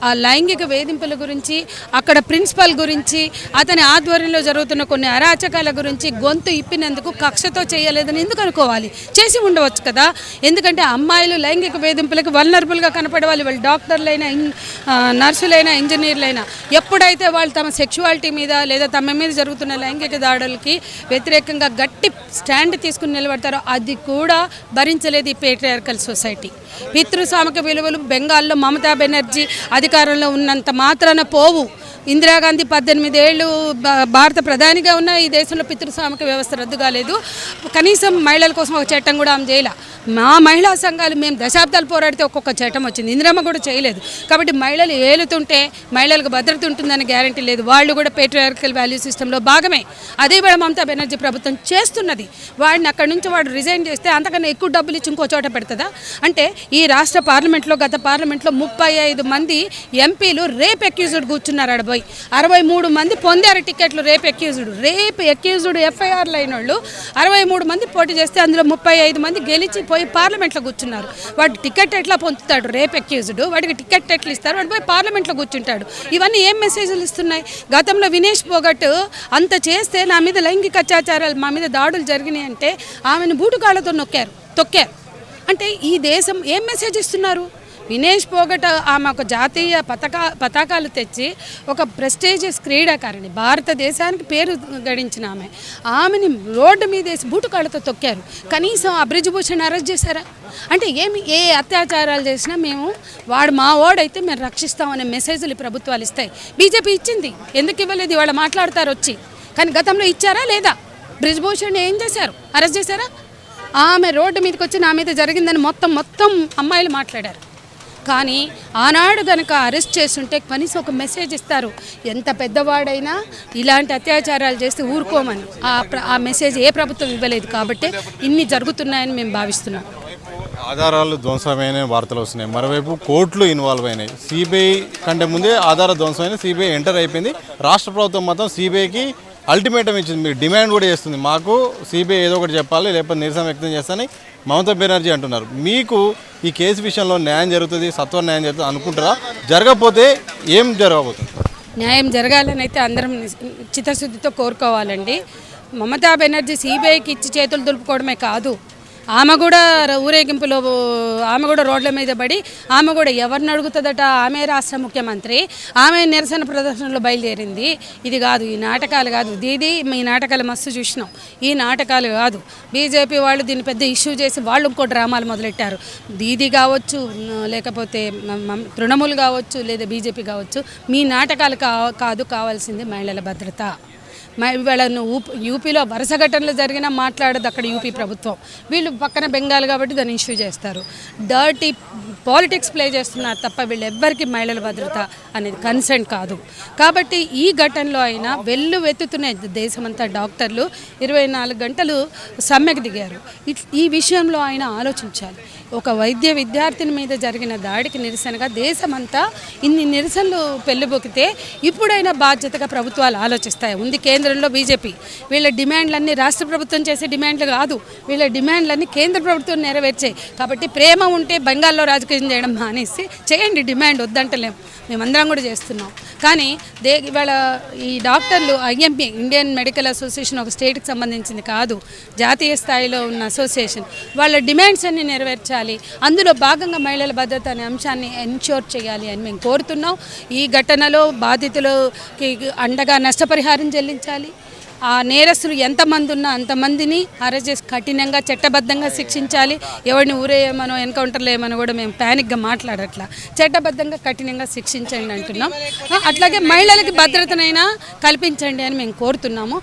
ఆ లైంగిక వేధింపుల గురించి, అక్కడ ప్రిన్సిపల్ గురించి, అతని ఆధ్వర్యంలో జరుగుతున్న కొన్ని అరాచకాల గురించి గొంతు ఇప్పినందుకు కక్షతో చేయలేదని ఎందుకు అనుకోవాలి? చేసి ఉండవచ్చు కదా. ఎందుకంటే అమ్మాయిలు లైంగిక వేధింపులకు వల్నరబుల్గా కనపడే వాళ్ళు డాక్టర్లైనా, నర్సులైనా, ఇంజనీర్లైనా ఎప్పుడైతే వాళ్ళు తమ సెక్షువాలిటీ మీద లేదా తమ మీద జరుగుతున్న లైంగిక దాడులకి వ్యతిరేకంగా గట్టి స్టాండ్ తీసుకుని నిలబడతారో అది కూడా భరించలేదు ఈ పేట్రియార్కల్ సొసైటీ. పితృస్వామిక విలువలు బెంగాల్లో మమతా బెనర్జీ అధికారంలో ఉన్నంత మాత్రాన పోవు. ఇందిరాగాంధీ 18 ఏళ్ళు భారత ప్రధానిగా ఉన్న ఈ దేశంలో పితృస్వామిక వ్యవస్థ రద్దు కాలేదు. కనీసం మహిళల కోసం ఒక చట్టం కూడా ఆమె చేయలే. మా మహిళా సంఘాలు మేము దశాబ్దాలు పోరాడితే ఒక్కొక్క చట్టం వచ్చింది. ఇందిరమ్మ కూడా చేయలేదు. కాబట్టి మహిళలు ఏలుతుంటే మహిళలకు భద్రత ఉంటుందని గ్యారంటీ లేదు. వాళ్ళు కూడా పేట్రియార్కల్ వాల్యూ సిస్టంలో భాగమే. అదే కూడా మమతా బెనర్జీ ప్రభుత్వం చేస్తున్నది. వాడిని అక్కడి నుంచి వాడు రిజైన్ చేస్తే అంతకన్నా ఎక్కువ డబ్బులు ఇచ్చి ఇంకో చోట పెడుతుందా? అంటే ఈ రాష్ట్ర పార్లమెంట్లో, గత పార్లమెంట్లో 35 మంది ఎంపీలు రేప్ అక్యూజ్డ్ కూర్చున్నారు. ఆడపోయి 63 మంది పొందారు టికెట్లు. రేప్ అక్యూజ్డ్ ఎఫ్ఐఆర్లు అయిన వాళ్ళు 63 మంది పోటీ చేస్తే అందులో 35 మంది గెలిచి పోయి పార్లమెంట్లో కూర్చున్నారు. వాడు టికెట్ ఎట్లా పొందుతాడు? రేప్ అక్యూజ్డ్ వాడికి టికెట్ ఎట్లా ఇస్తారు? వాడు పోయి పార్లమెంట్లో కూర్చుంటాడు. ఇవన్నీ ఏం మెసేజ్లు ఇస్తున్నాయి? గతంలో వినేష్ పోగట్ అంత చేస్తే నా మీద లైంగిక అత్యాచారాలు, మా మీద దాడులు జరిగినాయి అంటే ఆమెను బూటుకాళ్లతో తొక్కారు. అంటే ఈ దేశం ఏం మెసేజ్ ఇస్తున్నారు? వినేష్ పోగట్ ఆమె ఒక జాతీయ పతాకాలు తెచ్చి ఒక ప్రెస్టీజియస్ క్రీడాకారిణి, భారతదేశానికి పేరు గడించిన ఆమెని రోడ్డు మీద వేసి బూటుకాళ్ళతో తొక్కారు. కనీసం ఆ బ్రిజ్భూషణ్ అరెస్ట్ చేశారా? అంటే ఏ అత్యాచారాలు చేసినా వాడు మా ఓడైతే మేము రక్షిస్తామనే మెసేజ్లు ప్రభుత్వాలు ఇస్తాయి. బీజేపీ ఇచ్చింది, ఎందుకు ఇవ్వలేదు? ఇవాళ మాట్లాడతారు వచ్చి. కానీ గతంలో ఇచ్చారా లేదా? బ్రిజ్భూషణ్ ఏం చేశారు? అరెస్ట్ చేశారా? ఆమె రోడ్డు మీదకి వచ్చి నా మీద జరిగిందని మొత్తం అమ్మాయిలు మాట్లాడారు. కానీ ఆనాడు కనుక అరెస్ట్ చేస్తుంటే కనీసం ఒక మెసేజ్ ఇస్తారు. ఎంత పెద్దవాడైనా ఇలాంటి అత్యాచారాలు చేస్తే ఊరుకోమని. ఆ మెసేజ్ ఏ ప్రభుత్వం ఇవ్వలేదు. కాబట్టి ఇన్ని జరుగుతున్నాయని మేము భావిస్తున్నాం. ఆధారాలు ధ్వంసమైన వార్తలు వస్తున్నాయి. మరోవైపు కోర్టులు ఇన్వాల్వ్ అయినాయి. సిబిఐ కంటే ముందే ఆధార ధ్వంసమైన సిబిఐ ఎంటర్ అయిపోయింది. రాష్ట్ర ప్రభుత్వం మాత్రం సిబిఐకి అల్టిమేటం ఇచ్చింది. మీరు డిమాండ్ కూడా చేస్తుంది, మాకు సిబిఐ ఏదో ఒకటి చెప్పాలి, లేకపోతే నిరసన వ్యక్తం చేస్తానని మమతా బెనర్జీ అంటున్నారు. మీకు ఈ కేసు విషయంలో న్యాయం జరుగుతుంది, సత్వర న్యాయం జరుగుతుంది అనుకుంటారా? జరగకపోతే ఏం జరగబోతుంది? న్యాయం జరగాలని అయితే అందరం చిత్తశుద్ధితో కోరుకోవాలండి. మమతా బెనర్జీ సిబిఐకి ఇచ్చి చేతులు దులుపుకోవడమే కాదు, ఆమె కూడా ఊరేగింపులో ఆమె కూడా రోడ్ల మీద పడి ఆమె కూడా ఎవరిని అడుగుతుందట? ఆమె రాష్ట్ర ముఖ్యమంత్రి, ఆమె నిరసన ప్రదర్శనలో బయలుదేరింది. ఇది కాదు, ఈ నాటకాలు కాదు. దీది ఈ నాటకాలు మస్తు చూసినాం. ఈ నాటకాలు కాదు. బీజేపీ వాళ్ళు దీన్ని పెద్ద ఇష్యూ చేసి వాళ్ళు ఇంకో డ్రామాలు మొదలెట్టారు. దీది కావచ్చు, లేకపోతే తృణమూలు కావచ్చు, లేదా బీజేపీ కావచ్చు. మీ నాటకాలు కాదు, కావాల్సింది మహిళల భద్రత. వీళ్ళ యూపీలో వరుస ఘటనలు జరిగినా మాట్లాడదు అక్కడ యూపీ ప్రభుత్వం. వీళ్ళు పక్కన బెంగాల్ కాబట్టి దాన్ని ఇష్యూ చేస్తారు. డర్టీ పాలిటిక్స్ ప్లే చేస్తున్నారు తప్ప వీళ్ళు ఎవ్వరికి మహిళల భద్రత అనేది కన్సర్న్ కాదు. కాబట్టి ఈ ఘటనలో అయినా వెత్తుతున్న దేశమంతా డాక్టర్లు 24 గంటలు సమ్మెకు దిగారు. ఈ విషయంలో అయినా ఆలోచించాలి. ఒక వైద్య విద్యార్థిని మీద జరిగిన దాడికి నిరసనగా దేశమంతా ఇన్ని నిరసనలు పెళ్ళిబొక్కితే ఇప్పుడైనా బాధ్యతగా ప్రభుత్వాలు ఆలోచిస్తాయి. ఉంది కేంద్రంలో బీజేపీ. వీళ్ళ డిమాండ్లన్నీ రాష్ట్ర ప్రభుత్వం చేసే డిమాండ్లు కాదు, వీళ్ళ డిమాండ్లన్నీ కేంద్ర ప్రభుత్వం నెరవేర్చాయి. కాబట్టి ప్రేమ ఉంటే బెంగాల్లో రాజకీయం చేయడం మానేసి చేయండి, డిమాండ్ వద్దంటలేము, మేమందరం కూడా చేస్తున్నాం. కానీ ఇవాళ ఈ డాక్టర్లు ఐఎంపీ, ఇండియన్ మెడికల్ అసోసియేషన్, ఒక స్టేట్కి సంబంధించింది కాదు, జాతీయ స్థాయిలో ఉన్న అసోసియేషన్. వాళ్ళ డిమాండ్స్ అన్ని నెరవేర్చాలి. అందులో భాగంగా మహిళల భద్రత అనే అంశాన్ని ఎన్ష్యూర్ చేయాలి అని మేము కోరుతున్నాం. ఈ ఘటనలో బాధితులకి అండగా నష్టపరిహారం చెల్లించాలి. ఆ నేరస్తులు ఎంతమంది ఉన్నా అంతమందిని అరెస్ట్ చేసి కఠినంగా చట్టబద్ధంగా శిక్షించాలి. ఎవరిని ఊరేయమనో ఎన్కౌంటర్లు ఏమనో కూడా మేము ప్యానిక్గా మాట్లాడట్లా. చట్టబద్ధంగా కఠినంగా శిక్షించండి అంటున్నాం. అట్లాగే మహిళలకి భద్రతనైనా కల్పించండి అని మేము కోరుతున్నాము.